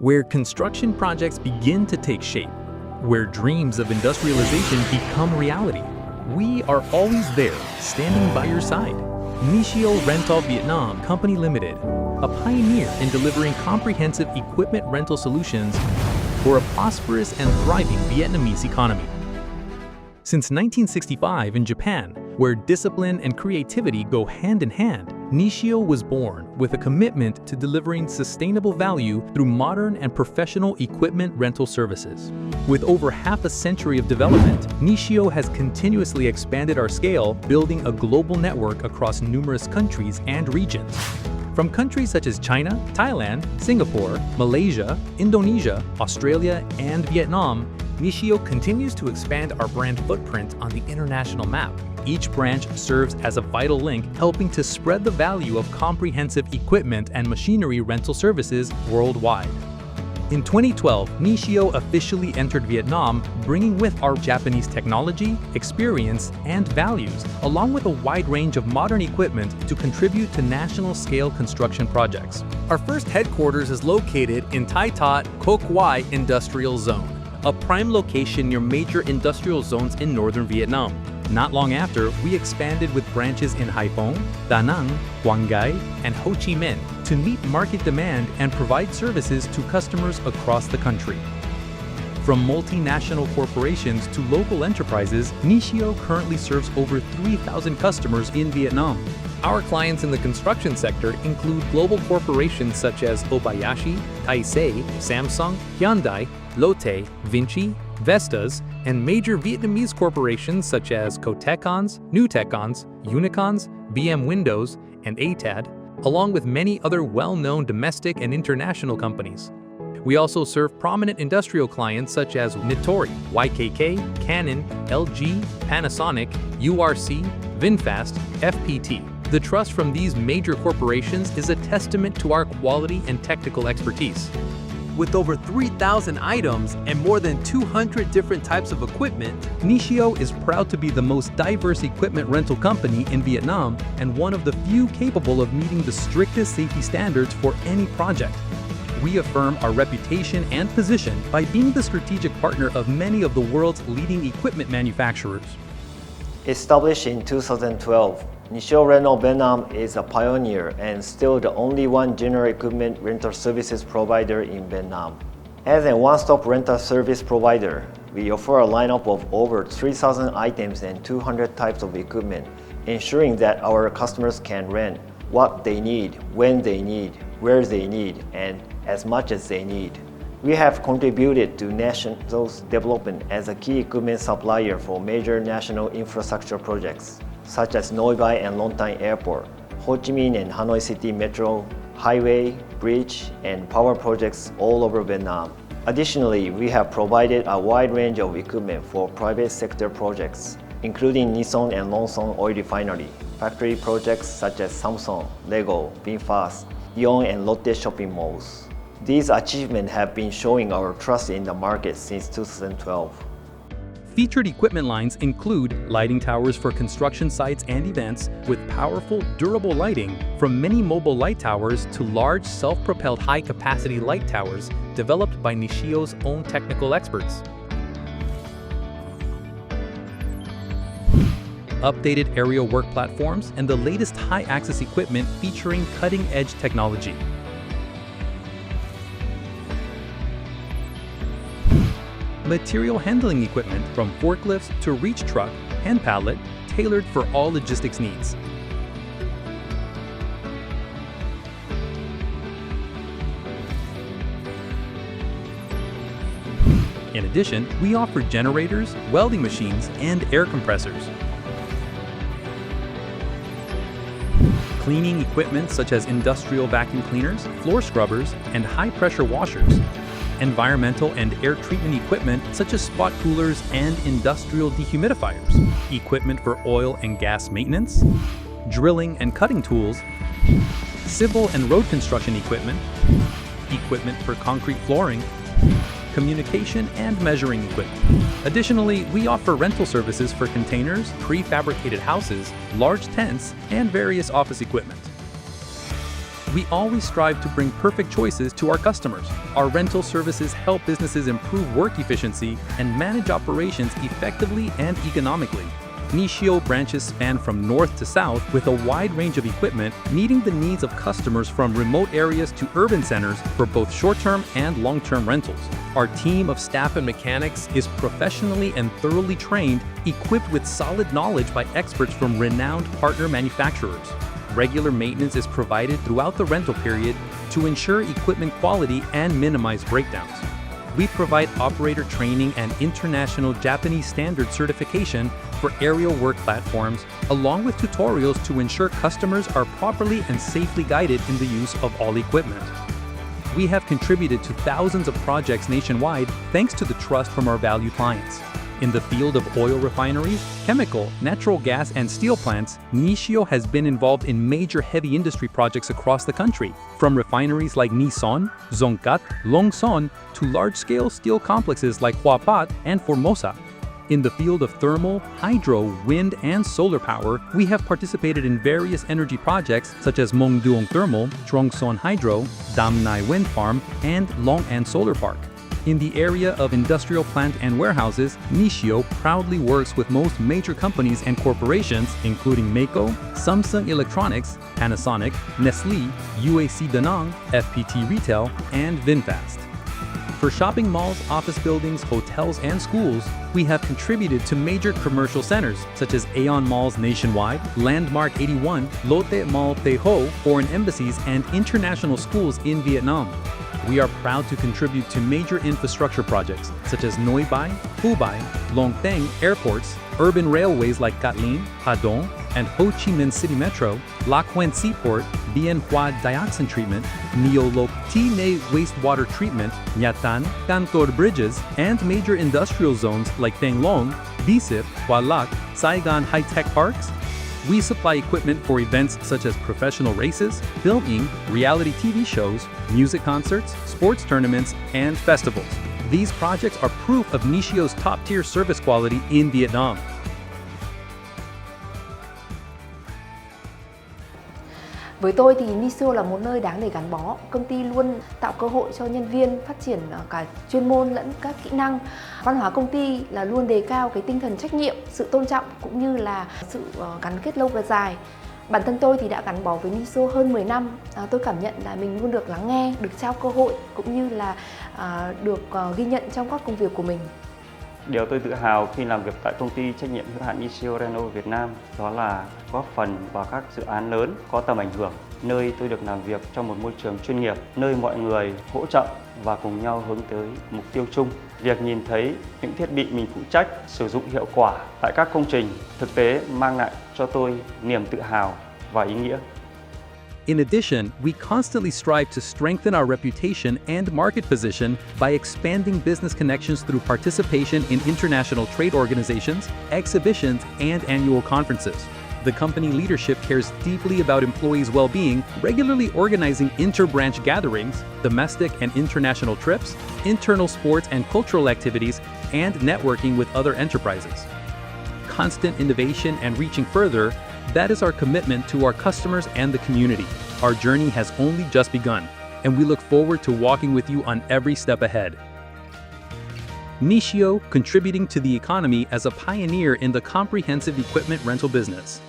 where construction projects begin to take shape, where dreams of industrialization become reality. We are always there, standing by your side. NISHIO Rental Vietnam Company Limited, a pioneer in delivering comprehensive equipment rental solutions for a prosperous and thriving Vietnamese economy. Since 1965 in Japan, where discipline and creativity go hand in hand, NISHIO was born with a commitment to delivering sustainable value through modern and professional equipment rental services. With over half a century of development, NISHIO has continuously expanded our scale, building a global network across numerous countries and regions. From countries such as China, Thailand, Singapore, Malaysia, Indonesia, Australia, and Vietnam, NISHIO continues to expand our brand footprint on the international map. Each branch serves as a vital link, helping to spread the value of comprehensive equipment and machinery rental services worldwide. In 2012, NISHIO officially entered Vietnam, bringing with our Japanese technology, experience, and values, along with a wide range of modern equipment to contribute to national-scale construction projects. Our first headquarters is located in Thach Quoc Industrial Zone, a prime location near major industrial zones in northern Vietnam. Not long after, we expanded with branches in Haiphong, Da Nang, Quang Ngai, and Ho Chi Minh to meet market demand and provide services to customers across the country. From multinational corporations to local enterprises, NISHIO currently serves over 3,000 customers in Vietnam. Our clients in the construction sector include global corporations such as Obayashi, Taisei, Samsung, Hyundai, Lotte, Vinci, Vestas, and major Vietnamese corporations such as Cotecons, Nutecons, Unicons, BM Windows, and ATAD, along with many other well-known domestic and international companies. We also serve prominent industrial clients such as Nitori, YKK, Canon, LG, Panasonic, URC, VinFast, FPT. The trust from these major corporations is a testament to our quality and technical expertise. With over 3,000 items and more than 200 different types of equipment, NISHIO is proud to be the most diverse equipment rental company in Vietnam and one of the few capable of meeting the strictest safety standards for any project. We affirm our reputation and position by being the strategic partner of many of the world's leading equipment manufacturers. Established in 2012, NISHIO Rental Vietnam is a pioneer and still the only one general equipment rental services provider in Vietnam. As a one-stop rental service provider, we offer a lineup of over 3,000 items and 200 types of equipment, ensuring that our customers can rent what they need, when they need, where they need, and as much as they need. We have contributed to national development as a key equipment supplier for major national infrastructure projects, such as Noi Bai and Long Thanh Airport, Ho Chi Minh and Hanoi City Metro, highway, bridge, and power projects all over Vietnam. Additionally, we have provided a wide range of equipment for private sector projects, including Nissan and Long Son Oil Refinery, factory projects such as Samsung, Lego, VinFast, Duong, and Lotte shopping malls. These achievements have been showing our trust in the market since 2012. Featured equipment lines include lighting towers for construction sites and events with powerful, durable lighting, from many mobile light towers to large self-propelled high-capacity light towers developed by NISHIO's own technical experts. Updated aerial work platforms and the latest high-access equipment featuring cutting-edge technology. Material handling equipment from forklifts to reach truck, hand pallet, tailored for all logistics needs. In addition, we offer generators, welding machines, and air compressors. Cleaning equipment such as industrial vacuum cleaners, floor scrubbers, and high-pressure washers. Environmental and air treatment equipment such as spot coolers and industrial dehumidifiers, equipment for oil and gas maintenance, drilling and cutting tools, civil and road construction equipment, equipment for concrete flooring, communication and measuring equipment. Additionally, we offer rental services for containers, prefabricated houses, large tents, and various office equipment. We always strive to bring perfect choices to our customers. Our rental services help businesses improve work efficiency and manage operations effectively and economically. NISHIO branches span from north to south with a wide range of equipment, meeting the needs of customers from remote areas to urban centers for both short-term and long-term rentals. Our team of staff and mechanics is professionally and thoroughly trained, equipped with solid knowledge by experts from renowned partner manufacturers. Regular maintenance is provided throughout the rental period to ensure equipment quality and minimize breakdowns. We provide operator training and international Japanese standard certification for aerial work platforms, along with tutorials to ensure customers are properly and safely guided in the use of all equipment. We have contributed to thousands of projects nationwide thanks to the trust from our valued clients. In the field of oil refineries, chemical, natural gas, and steel plants, NISHIO has been involved in major heavy industry projects across the country, from refineries like Nison, Zongkat, Longson, to large-scale steel complexes like Huapat and Formosa. In the field of thermal, hydro, wind, and solar power, we have participated in various energy projects such as Mong Duong Thermal, Trongson Hydro, Dam Nai Wind Farm, and Long An Solar Park. In the area of industrial plant and warehouses, NISHIO proudly works with most major companies and corporations, including Mako, Samsung Electronics, Panasonic, Nestlé, UAC Danang, FPT Retail, and VinFast. For shopping malls, office buildings, hotels, and schools, we have contributed to major commercial centers such as Aeon Malls nationwide, Landmark 81, Lotte Mall Tây Ho, foreign embassies, and international schools in Vietnam. We are proud to contribute to major infrastructure projects such as Noi Bai, Phu Bai, Long Thang airports, urban railways like Cát Linh, Hà Đông, and Ho Chi Minh City Metro, Lac Huen Seaport, Bien Hoa Dioxin Treatment, Neo Lộc T Nay Wastewater Treatment, Nha Tan, Cantor Bridges, and major industrial zones like Thang Long, Bisip, Hoa Lac, Saigon High-Tech Parks. We supply equipment for events such as professional races, filming, reality TV shows, music concerts, sports tournaments, and festivals. These projects are proof of NISHIO's top-tier service quality in Vietnam. Với tôi thì NISHIO là một nơi đáng để gắn bó. Công ty luôn tạo cơ hội cho nhân viên phát triển cả chuyên môn lẫn các kỹ năng. Văn hóa công ty là luôn đề cao cái tinh thần trách nhiệm, sự tôn trọng cũng như là sự gắn kết lâu và dài. Bản thân tôi thì đã gắn bó với NISHIO hơn 10 năm. Tôi cảm nhận là mình luôn được lắng nghe, được trao cơ hội cũng như là được ghi nhận trong các công việc của mình. Điều tôi tự hào khi làm việc tại công ty trách nhiệm hữu hạn NISHIO Reno Việt Nam đó là góp phần vào các dự án lớn có tầm ảnh hưởng, nơi tôi được làm việc trong một môi trường chuyên nghiệp, nơi mọi người hỗ trợ và cùng nhau hướng tới mục tiêu chung. Việc nhìn thấy những thiết bị mình phụ trách sử dụng hiệu quả tại các công trình thực tế mang lại cho tôi niềm tự hào và ý nghĩa. In addition, we constantly strive to strengthen our reputation and market position by expanding business connections through participation in international trade organizations, exhibitions, and annual conferences. The company leadership cares deeply about employees' well-being, regularly organizing inter-branch gatherings, domestic and international trips, internal sports and cultural activities, and networking with other enterprises. Constant innovation and reaching further, that is our commitment to our customers and the community. Our journey has only just begun, and we look forward to walking with you on every step ahead. NISHIO, contributing to the economy as a pioneer in the comprehensive equipment rental business.